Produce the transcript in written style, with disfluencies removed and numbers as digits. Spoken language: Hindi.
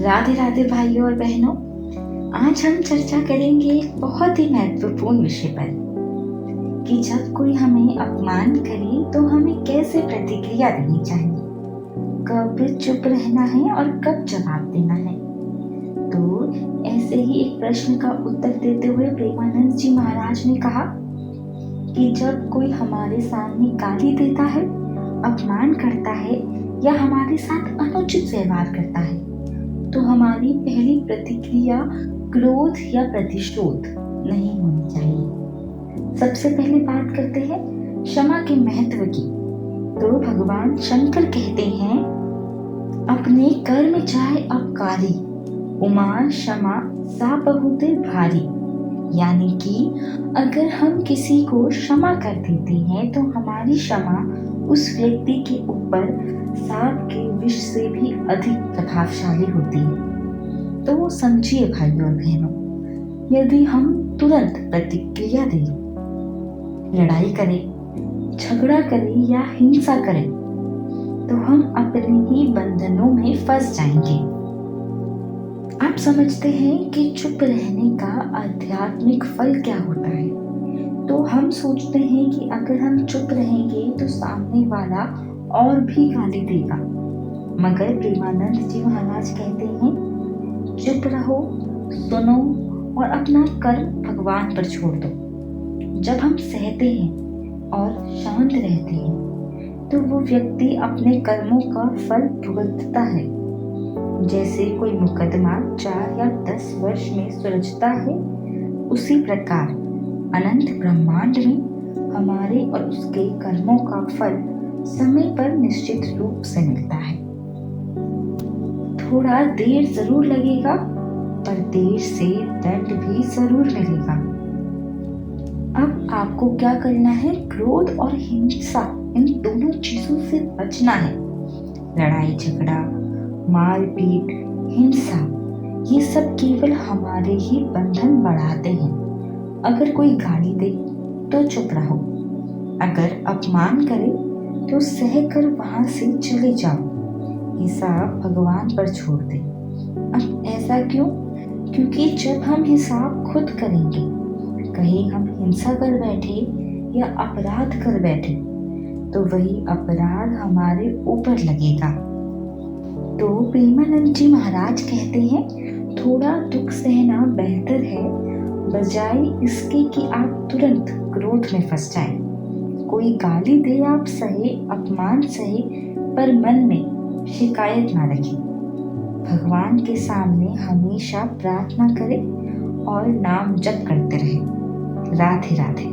राधे राधे भाइयों और बहनों। आज हम चर्चा करेंगे एक बहुत ही महत्वपूर्ण विषय पर कि जब कोई हमें अपमान करे तो हमें कैसे प्रतिक्रिया देनी चाहिए, कब चुप रहना है और कब जवाब देना है। तो ऐसे ही एक प्रश्न का उत्तर देते हुए प्रेमानंद जी महाराज ने कहा कि जब कोई हमारे सामने गाली देता है, अपमान करता है या हमारे साथ अनुचित व्यवहार करता है तो हमारी पहली प्रतिक्रिया क्रोध या प्रतिशोध नहीं होनी चाहिए। सबसे पहले बात करते हैं क्षमा के महत्व की। तो भगवान शंकर कहते हैं, अपने कर्म जाए अपकारी, उमा क्षमा सा बहुत भारी। यानी कि अगर हम किसी को क्षमा कर देते हैं तो हमारी क्षमा उस व्यक्ति के ऊपर सांप के विष से भी अधिक प्रभावशाली होती है। तो समझिए भाइयों और बहनों, यदि हम तुरंत प्रतिक्रिया दें, लड़ाई करें, झगड़ा करें या हिंसा करें तो हम अपने ही बंधनों में फंस जाएंगे। आप समझते हैं कि चुप रहने का आध्यात्मिक फल क्या होता है। तो हम सोचते हैं कि अगर हम चुप रहेंगे तो सामने वाला और भी गाली देगा, मगर प्रेमानंद जी महाराज कहते हैं, चुप रहो, सुनो और अपना कर्म भगवान पर छोड़ दो। जब हम सहते हैं और शांत रहते हैं तो वो व्यक्ति अपने कर्मों का फल भुगतता है। जैसे कोई मुकदमा 4 या 10 वर्ष में सुलझता है, उसी प्रकार अनंत ब्रह्मांड में हमारे और उसके कर्मों का फल समय पर निश्चित रूप से मिलता है। थोड़ा देर जरूर लगेगा, पर देर से दंड भी जरूर मिलेगा। अब आपको क्या करना है? क्रोध और हिंसा, इन दोनों चीजों से बचना है। लड़ाई झगड़ा, मारपीट, हिंसा, ये सब केवल हमारे ही बंधन बढ़ाते हैं। अगर कोई गाली दे तो चुप रहो, अगर अपमान करे तो सहकर वहां से चले जाओ, हिसाब भगवान पर छोड़ दे। अब ऐसा क्यों? क्योंकि जब हम हिसाब खुद करेंगे, कहीं हम हिंसा कर बैठे या अपराध कर बैठे तो वही अपराध हमारे ऊपर लगेगा। तो प्रेमानंद जी महाराज कहते हैं, थोड़ा दुख सहना बेहतर है बजाय इसके कि आप तुरंत क्रोध में फंस जाएं। कोई गाली दे आप सहे, अपमान सहे, पर मन में शिकायत ना रखें। भगवान के सामने हमेशा प्रार्थना करें और नाम जप करते रहें। राधे राधे।